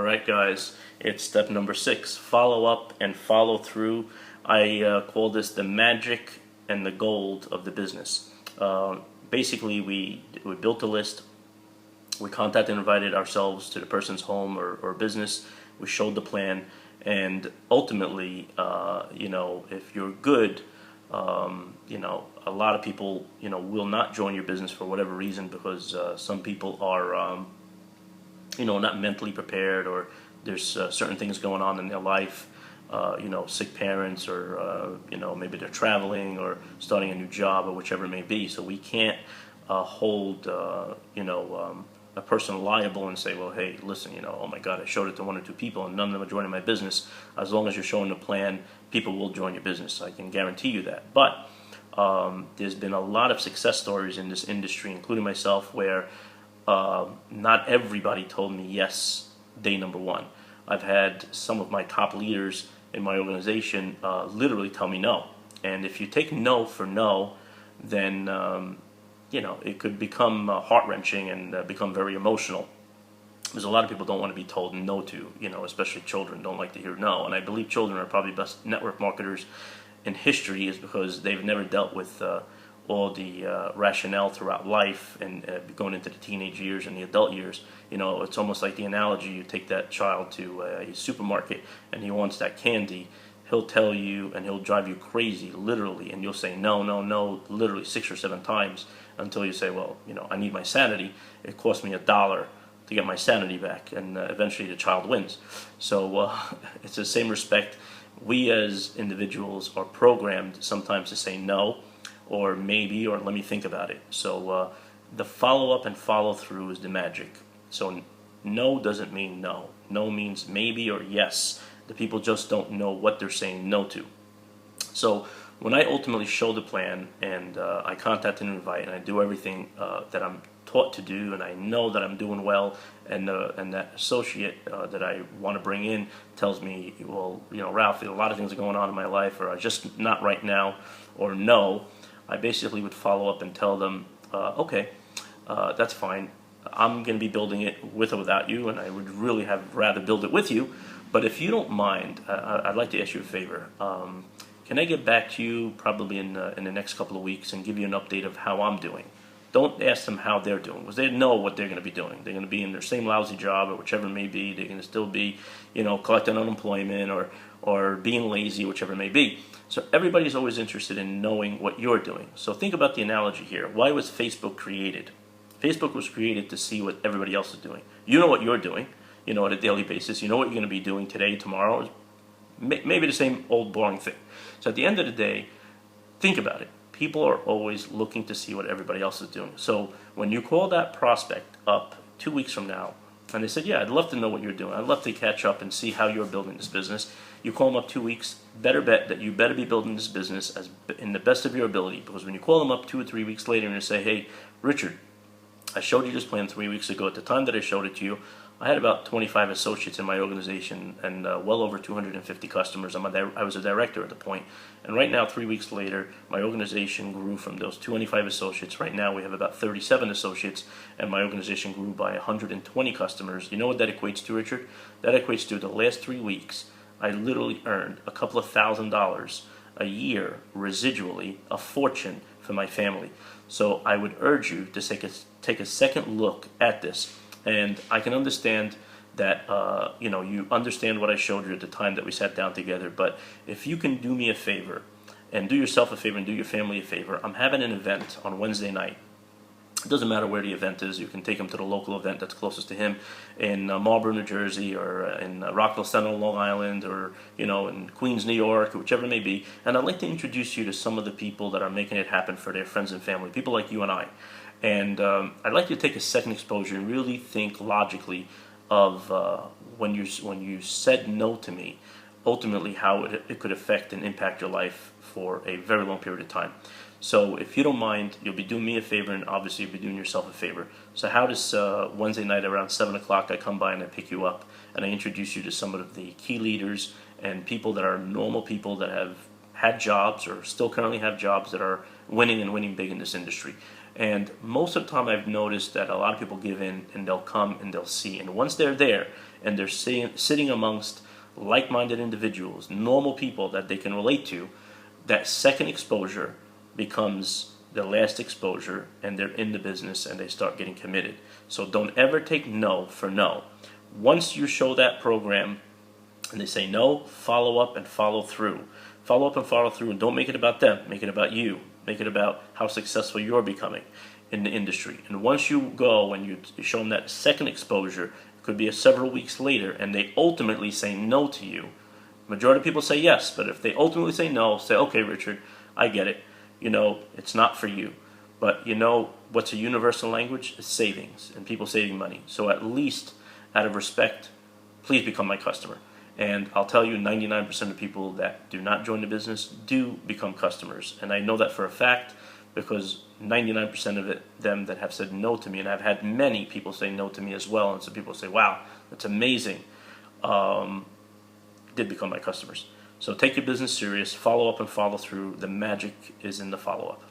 All right, guys, it's step number 6. Follow up and follow through. I call this the magic and the gold of the business. Basically, we built a list. We contacted and invited ourselves to the person's home or business. We showed the plan, and ultimately, if you're good, a lot of people, will not join your business for whatever reason because some people are not mentally prepared, or there's certain things going on in their life, sick parents, or maybe they're traveling or starting a new job, or whichever it may be. So we can't hold a person liable and say, well, hey, listen, oh my God, I showed it to 1 or 2 people and none of them are joining my business. As long as you're showing the plan, people will join your business. I can guarantee you that. But there's been a lot of success stories in this industry, including myself, where not everybody told me yes day number 1. I've had some of my top leaders in my organization literally tell me no. And if you take no for no, then it could become heart-wrenching and become very emotional. Because a lot of people don't want to be told no to, especially children don't like to hear no. And I believe children are probably best network marketers in history, is because they've never dealt with all the rationale throughout life and going into the teenage years and the adult years. It's almost like the analogy: you take that child to a supermarket and he wants that candy. He'll tell you and he'll drive you crazy, literally, and you'll say no, no, no, literally 6 or 7 times until you say, well, I need my sanity. It cost me $1 to get my sanity back, and eventually the child wins. So it's the same respect. We as individuals are programmed sometimes to say no, or maybe, or let me think about it. So the follow-up and follow-through is the magic. So no doesn't mean no. No means maybe or yes. The people just don't know what they're saying no to. So when I ultimately show the plan and I contact and invite and I do everything that I'm taught to do, and I know that I'm doing well, and that associate that I want to bring in tells me, well, Ralph, a lot of things are going on in my life, or just not right now, or no, I basically would follow up and tell them, okay, that's fine. I'm going to be building it with or without you, and I would really have rather build it with you. But if you don't mind, I'd like to ask you a favor. Can I get back to you probably in the next couple of weeks and give you an update of how I'm doing? Don't ask them how they're doing, because they know what they're going to be doing. They're going to be in their same lousy job, or whichever it may be. They're going to still be, collecting unemployment or being lazy, whichever it may be. So everybody's always interested in knowing what you're doing. So think about the analogy here. Why was Facebook created? Facebook was created to see what everybody else is doing. You know what you're doing, on a daily basis. You know what you're going to be doing today, tomorrow. Maybe the same old boring thing. So at the end of the day, think about it. People are always looking to see what everybody else is doing. So when you call that prospect up 2 weeks from now, and they said, yeah, I'd love to know what you're doing. I'd love to catch up and see how you're building this business. You call them up 2 weeks, better bet that you better be building this business as in the best of your ability. Because when you call them up 2 or 3 weeks later and you say, hey, Richard, I showed you this plan 3 weeks ago. At the time that I showed it to you, I had about 25 associates in my organization and well over 250 customers. I was a director at the point. And right now, 3 weeks later, my organization grew from those 25 associates. Right now, we have about 37 associates, and my organization grew by 120 customers. You know what that equates to, Richard? That equates to the last 3 weeks, I literally earned a couple of $1,000s a year residually, a fortune for my family. So I would urge you to take a second look at this. And I can understand that you understand what I showed you at the time that we sat down together. But if you can do me a favor, and do yourself a favor and do your family a favor, I'm having an event on Wednesday night. It doesn't matter where the event is. You can take him to the local event that's closest to him in Marlboro, New Jersey, or in Rockville Center, Long Island, or in Queens, New York, or whichever it may be. And I'd like to introduce you to some of the people that are making it happen for their friends and family, people like you and I. And I'd like you to take a second exposure and really think logically of when you said no to me, ultimately how it could affect and impact your life for a very long period of time. So if you don't mind, you'll be doing me a favor, and obviously you'll be doing yourself a favor. So how does Wednesday night around 7 o'clock I come by and I pick you up and I introduce you to some of the key leaders and people that are normal people that have had jobs or still currently have jobs that are winning and winning big in this industry. And most of the time I've noticed that a lot of people give in and they'll come and they'll see. And once they're there, and they're sitting amongst like-minded individuals, normal people that they can relate to, that second exposure becomes the last exposure, and they're in the business and they start getting committed. So don't ever take no for no. Once you show that program and they say no, follow up and follow through. Follow up and follow through, and don't make it about them. Make it about you. Make it about how successful you're becoming in the industry. And once you go and you show them that second exposure, it could be several weeks later, and they ultimately say no to you. Majority of people say yes, but if they ultimately say no, say, okay, Richard, I get it. It's not for you. But what's a universal language? Is savings and people saving money. So at least out of respect, please become my customer. And I'll tell you, 99% of people that do not join the business do become customers. And I know that for a fact because 99% of them that have said no to me, and I've had many people say no to me as well, and some people say, wow, that's amazing, did become my customers. So take your business serious, follow up and follow through. The magic is in the follow-up.